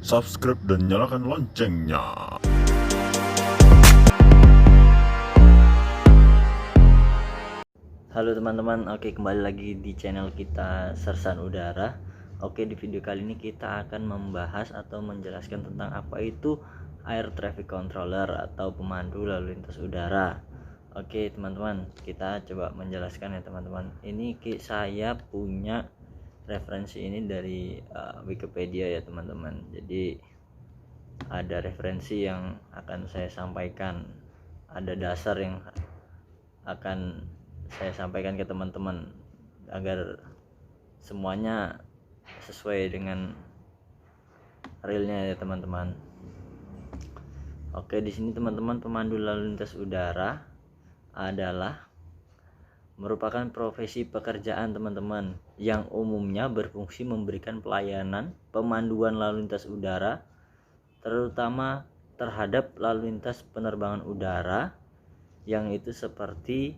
subscribe dan nyalakan loncengnya. Halo teman-teman, oke kembali lagi di channel kita Sersan Udara. Oke, di video kali ini kita akan membahas atau menjelaskan tentang apa itu Air Traffic Controller atau pemandu lalu lintas udara. Oke teman-teman, kita coba menjelaskan ya teman-teman. Ini saya punya referensi ini dari Wikipedia ya teman-teman. Jadi ada referensi yang akan saya sampaikan, ada dasar yang akan saya sampaikan ke teman-teman agar semuanya sesuai dengan realnya ya teman-teman. Oke, di sini teman-teman, pemandu lalu lintas udara adalah merupakan profesi pekerjaan teman-teman yang umumnya berfungsi memberikan pelayanan pemanduan lalu lintas udara, terutama terhadap lalu lintas penerbangan udara yang itu seperti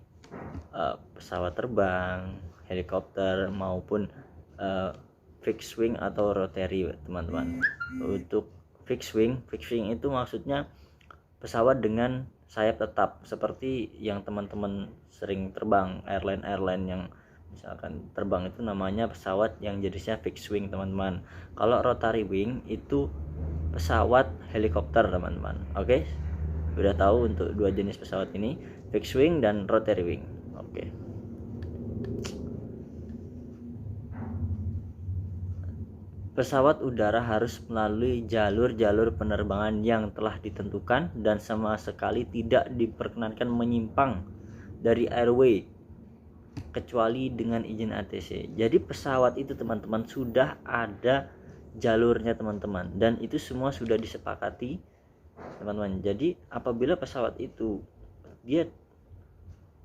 pesawat terbang, helikopter maupun fixed wing atau rotary teman-teman. Untuk fixed wing itu maksudnya pesawat dengan sayap tetap seperti yang teman-teman sering terbang, airline yang misalkan terbang itu namanya pesawat yang jenisnya fixed wing teman-teman. Kalau rotary wing itu pesawat helikopter teman-teman. Oke, udah tahu untuk dua jenis pesawat ini, fixed wing dan rotary wing. Oke. Pesawat udara harus melalui jalur-jalur penerbangan yang telah ditentukan dan sama sekali tidak diperkenankan menyimpang dari airway kecuali dengan izin ATC. Jadi pesawat itu teman-teman sudah ada jalurnya teman-teman, dan itu semua sudah disepakati teman-teman. Jadi apabila pesawat itu dia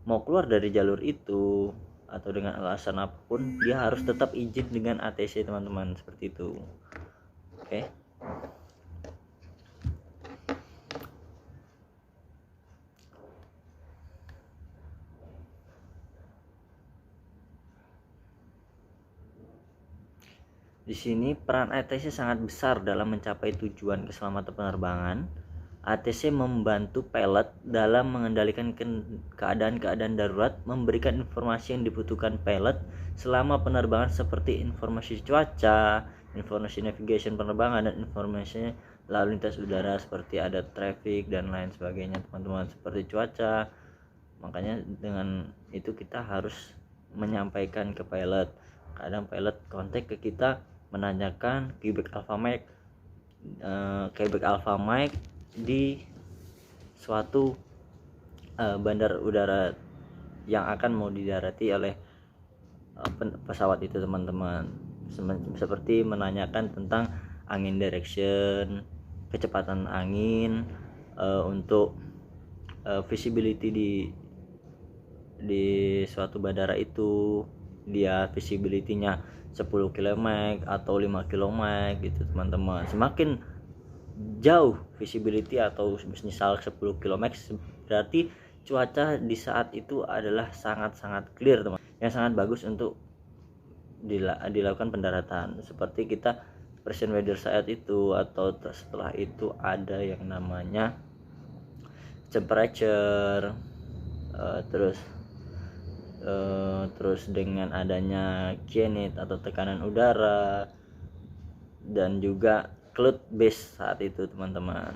mau keluar dari jalur itu atau dengan alasan apapun, dia harus tetap izin dengan ATC teman-teman, seperti itu. Oke. Di sini peran ATC sangat besar dalam mencapai tujuan keselamatan penerbangan. ATC membantu pilot dalam mengendalikan keadaan-keadaan darurat, memberikan informasi yang dibutuhkan pilot selama penerbangan seperti informasi cuaca, informasi navigation penerbangan, dan informasi lalu lintas udara seperti ada traffic dan lain sebagainya teman-teman, seperti cuaca. Makanya dengan itu kita harus menyampaikan ke pilot. Kadang pilot kontak ke kita menanyakan Quebec Alpha Mike di suatu bandar udara yang akan mau didarati oleh pesawat itu teman-teman, seperti menanyakan tentang angin direction, kecepatan angin, untuk visibility di suatu bandara itu, dia visibility-nya 10 km atau 5 km gitu teman-teman. Semakin jauh visibility atau misal 10 km berarti cuaca di saat itu adalah sangat-sangat clear teman, yang sangat bagus untuk dilakukan pendaratan. Seperti kita present weather saat itu, atau setelah itu ada yang namanya temperature, terus dengan adanya kinetic atau tekanan udara, dan juga cloud base saat itu teman-teman.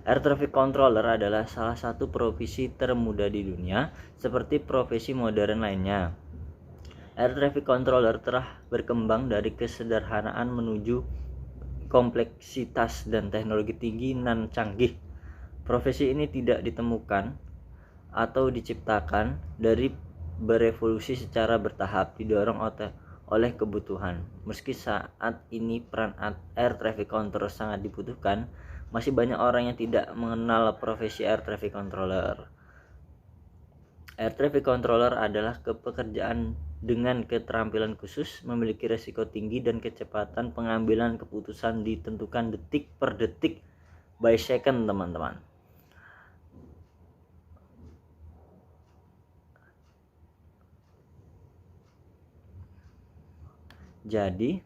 Air Traffic Controller adalah salah satu profesi termuda di dunia seperti profesi modern lainnya. Air Traffic Controller telah berkembang dari kesederhanaan menuju kompleksitas dan teknologi tinggi dan canggih. Profesi ini tidak ditemukan atau diciptakan dari berevolusi secara bertahap, didorong oleh kebutuhan. Meski saat ini peran Air Traffic Controller sangat dibutuhkan, masih banyak orang yang tidak mengenal profesi Air Traffic Controller. Air Traffic Controller adalah pekerjaan dengan keterampilan khusus, memiliki resiko tinggi dan kecepatan pengambilan keputusan ditentukan detik per detik by second teman-teman. Jadi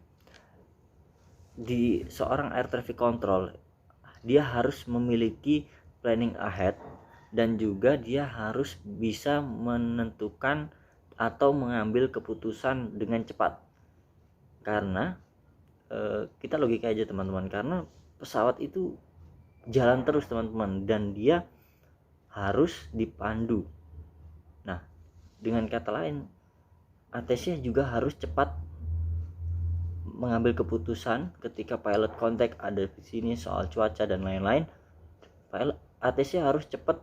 di seorang air traffic control, dia harus memiliki planning ahead, dan juga dia harus bisa menentukan atau mengambil keputusan dengan cepat. Karena kita logika aja teman-teman, karena pesawat itu jalan terus teman-teman, dan dia harus dipandu. Nah, dengan kata lain, ATC juga harus cepat mengambil keputusan ketika pilot kontak ada di sini soal cuaca dan lain-lain. ATC harus cepat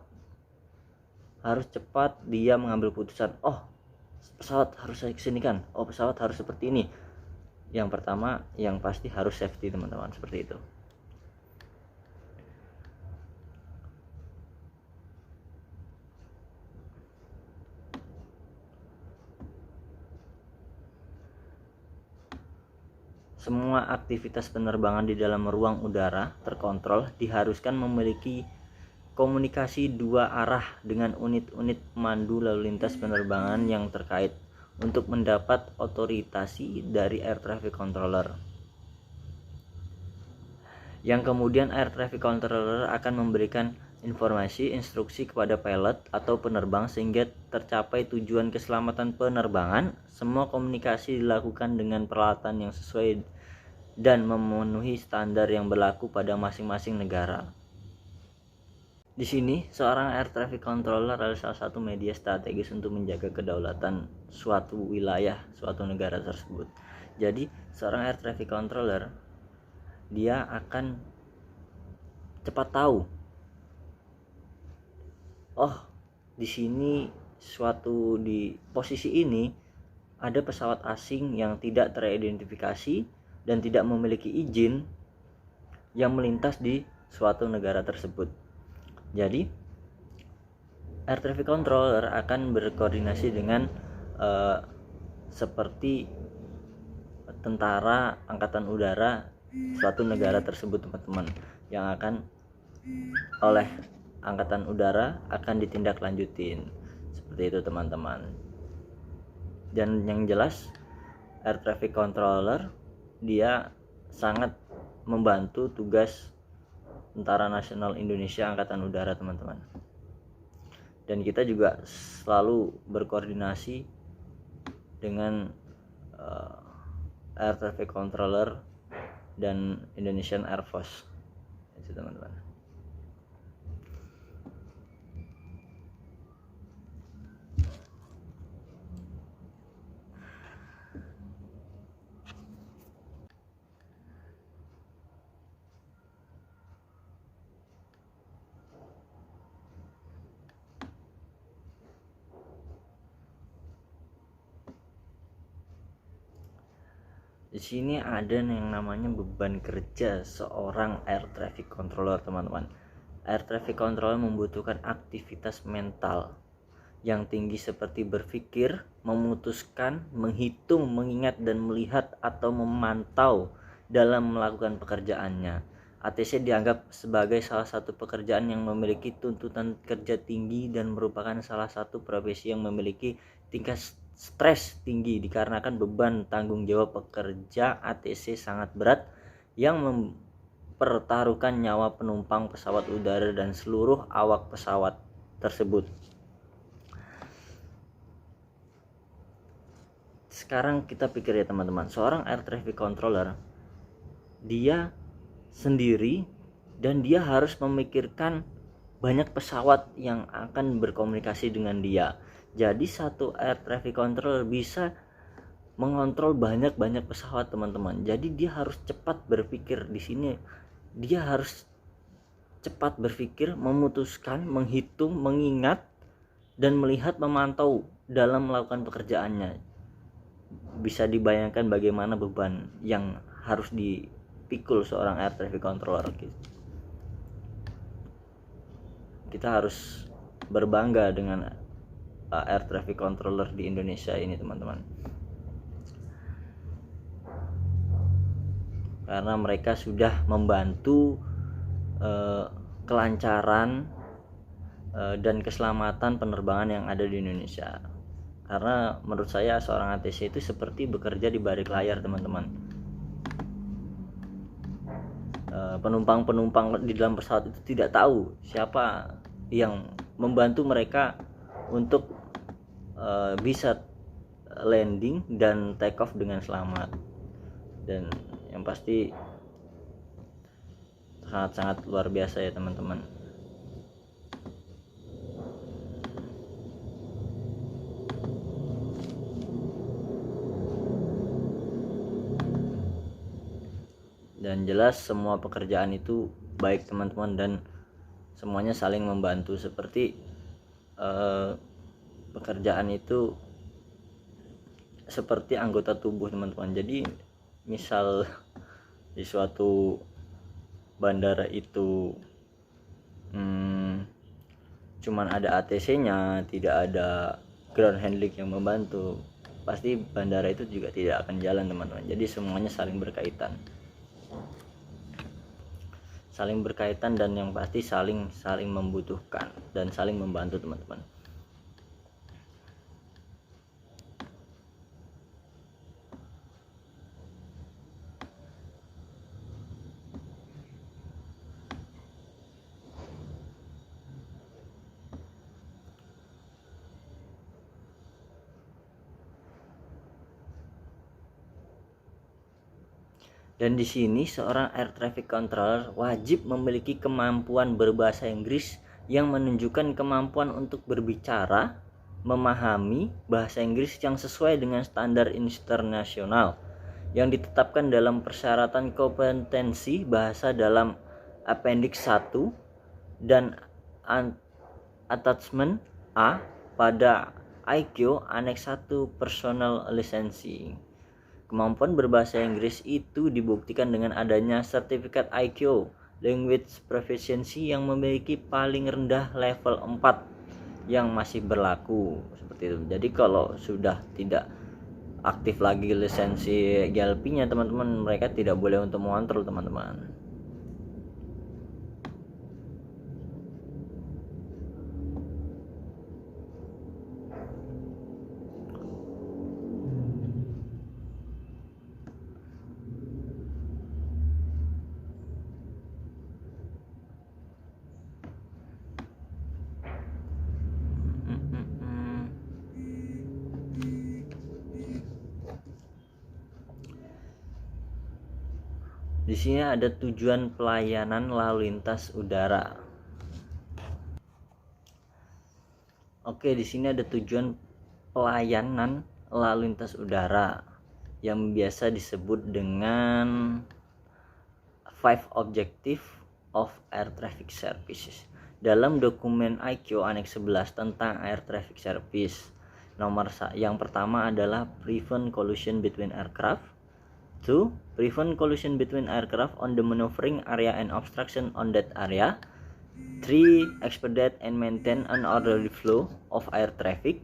dia mengambil keputusan. Oh, pesawat harus saya kesini kan. Oh, pesawat harus seperti ini. Yang pertama, yang pasti harus safety teman-teman, seperti itu. Semua aktivitas penerbangan di dalam ruang udara terkontrol diharuskan memiliki komunikasi dua arah dengan unit-unit pemandu lalu lintas penerbangan yang terkait untuk mendapat otorisasi dari air traffic controller. Yang kemudian air traffic controller akan memberikan informasi instruksi kepada pilot atau penerbang sehingga tercapai tujuan keselamatan penerbangan. Semua komunikasi dilakukan dengan peralatan yang sesuai dan memenuhi standar yang berlaku pada masing-masing negara. Di sini, seorang air traffic controller adalah salah satu media strategis untuk menjaga kedaulatan suatu wilayah, suatu negara tersebut. Jadi, seorang air traffic controller dia akan cepat tahu, oh, di sini di posisi ini ada pesawat asing yang tidak teridentifikasi dan tidak memiliki izin yang melintas di suatu negara tersebut. Jadi air traffic controller akan berkoordinasi dengan seperti tentara angkatan udara suatu negara tersebut teman-teman, yang akan oleh angkatan udara akan ditindaklanjutin, seperti itu teman-teman. Dan yang jelas air traffic controller dia sangat membantu tugas Tentara Nasional Indonesia Angkatan Udara teman-teman. Dan kita juga selalu berkoordinasi dengan air traffic controller dan Indonesian Air Force, itu teman-teman. Di sini ada yang namanya beban kerja seorang air traffic controller teman-teman. Air traffic controller membutuhkan aktivitas mental yang tinggi seperti berpikir, memutuskan, menghitung, mengingat dan melihat atau memantau dalam melakukan pekerjaannya. ATC dianggap sebagai salah satu pekerjaan yang memiliki tuntutan kerja tinggi dan merupakan salah satu profesi yang memiliki tingkat stres tinggi dikarenakan beban tanggung jawab pekerja ATC sangat berat yang mempertaruhkan nyawa penumpang pesawat udara dan seluruh awak pesawat tersebut. Sekarang kita pikir ya teman-teman, seorang air traffic controller dia sendiri dan dia harus memikirkan banyak pesawat yang akan berkomunikasi dengan dia. Jadi satu air traffic controller bisa mengontrol banyak pesawat teman-teman. Jadi dia harus cepat berpikir di sini. Dia harus cepat berpikir, memutuskan, menghitung, mengingat dan melihat, memantau dalam melakukan pekerjaannya. Bisa dibayangkan bagaimana beban yang harus dipikul seorang air traffic controller. Kita harus berbangga dengan air traffic controller di Indonesia ini teman-teman, karena mereka sudah membantu kelancaran dan keselamatan penerbangan yang ada di Indonesia. Karena menurut saya seorang ATC itu seperti bekerja di balik layar, teman-teman. Penumpang-penumpang di dalam pesawat itu tidak tahu siapa yang membantu mereka untuk bisa landing dan take off dengan selamat. Dan yang pasti sangat-sangat luar biasa ya teman-teman. Dan jelas semua pekerjaan itu baik teman-teman, dan semuanya saling membantu. Seperti pekerjaan itu seperti anggota tubuh teman-teman. Jadi misal di suatu bandara itu cuman ada ATC-nya, tidak ada ground handling yang membantu, pasti bandara itu juga tidak akan jalan teman-teman. Jadi semuanya saling berkaitan dan yang pasti saling membutuhkan dan saling membantu teman-teman. Dan di sini seorang air traffic controller wajib memiliki kemampuan berbahasa Inggris yang menunjukkan kemampuan untuk berbicara, memahami bahasa Inggris yang sesuai dengan standar internasional yang ditetapkan dalam persyaratan kompetensi bahasa dalam Appendix 1 dan Attachment A pada IQ Annex 1 Personal Licensing. Kemampuan berbahasa Inggris itu dibuktikan dengan adanya sertifikat IQ Language Proficiency yang memiliki paling rendah level 4 yang masih berlaku seperti itu. Jadi kalau sudah tidak aktif lagi lisensi GLP-nya teman-teman, mereka tidak boleh untuk mengontrol teman-teman. Di sini ada tujuan pelayanan lalu lintas udara. Oke, di sini ada tujuan pelayanan lalu lintas udara yang biasa disebut dengan 5 Objective of Air Traffic Services. Dalam dokumen IQ Annex 11 tentang Air Traffic Service, yang pertama adalah prevent collision between aircraft. 2. Prevent collision between aircraft on the maneuvering area and obstruction on that area. 3. Expedite and maintain an orderly flow of air traffic.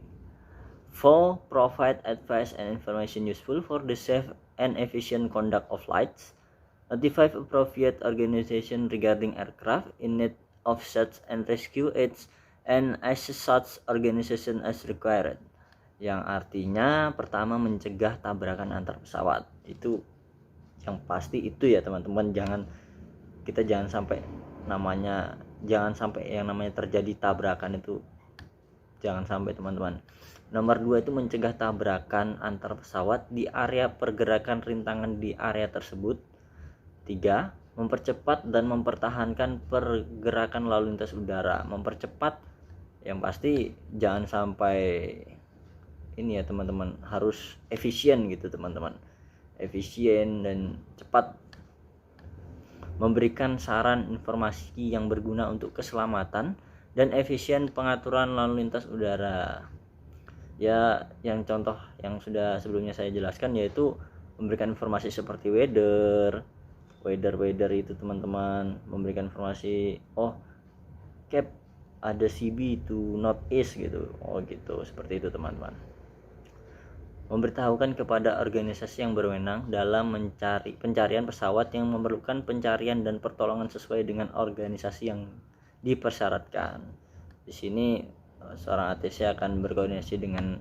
4. Provide advice and information useful for the safe and efficient conduct of flights. 5. Appropriate organization regarding aircraft in need of search and rescue aids and assist such organization as required. Yang artinya pertama mencegah tabrakan antar pesawat. Itu yang pasti itu ya teman-teman, jangan sampai yang namanya terjadi tabrakan itu, jangan sampai teman-teman. Nomor 2 itu mencegah tabrakan antar pesawat di area pergerakan rintangan di area tersebut. 3. Mempercepat dan mempertahankan pergerakan lalu lintas udara. Mempercepat yang pasti jangan sampai ini ya teman-teman, harus efisien gitu teman-teman, efisien dan cepat. Memberikan saran informasi yang berguna untuk keselamatan dan efisien pengaturan lalu lintas udara. Ya, yang contoh yang sudah sebelumnya saya jelaskan yaitu memberikan informasi seperti weather itu teman-teman, memberikan informasi cap ada CB to northeast gitu, gitu, seperti itu teman-teman. Memberitahukan kepada organisasi yang berwenang dalam pencarian pesawat yang memerlukan pencarian dan pertolongan sesuai dengan organisasi yang dipersyaratkan. Di sini seorang ATC akan berkoordinasi dengan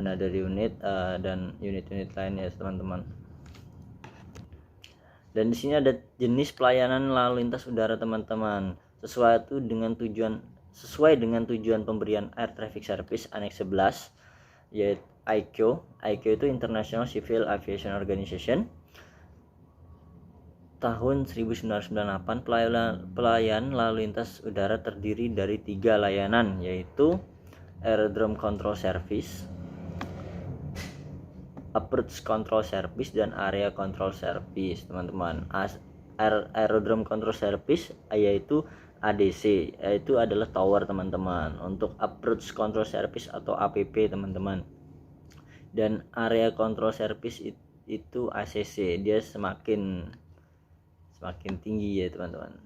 another unit dan unit-unit lain ya teman-teman. Dan di sini ada jenis pelayanan lalu lintas udara teman-teman, sesuai dengan tujuan pemberian Air Traffic Service Annex 11 yaitu ICAO. ICAO itu International Civil Aviation Organization. Tahun 1998 pelayan lalu lintas udara terdiri dari 3 layanan, yaitu Aerodrome Control Service, Approach Control Service, dan Area Control Service teman-teman. Aerodrome Control Service yaitu ADC, yaitu adalah tower teman-teman. Untuk Approach Control Service atau APP teman-teman, dan Area Control Service itu ACC, dia semakin tinggi ya teman-teman.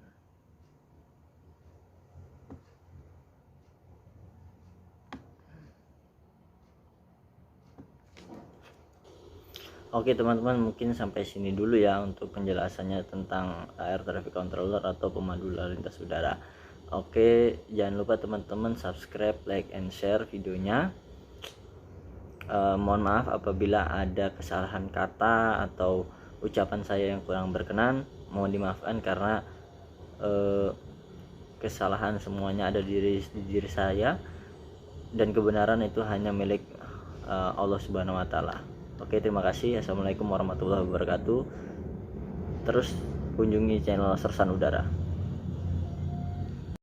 Oke teman-teman, mungkin sampai sini dulu ya untuk penjelasannya tentang Air Traffic Controller atau pemandu lalu lintas udara. Oke, jangan lupa teman-teman subscribe, like, and share videonya. Mohon maaf apabila ada kesalahan kata atau ucapan saya yang kurang berkenan, mohon dimaafkan karena kesalahan semuanya ada di diri saya, dan kebenaran itu hanya milik Allah Subhanahu wa Ta'ala. Oke, terima kasih. Assalamualaikum warahmatullahi wabarakatuh. Terus kunjungi channel Sersan Udara.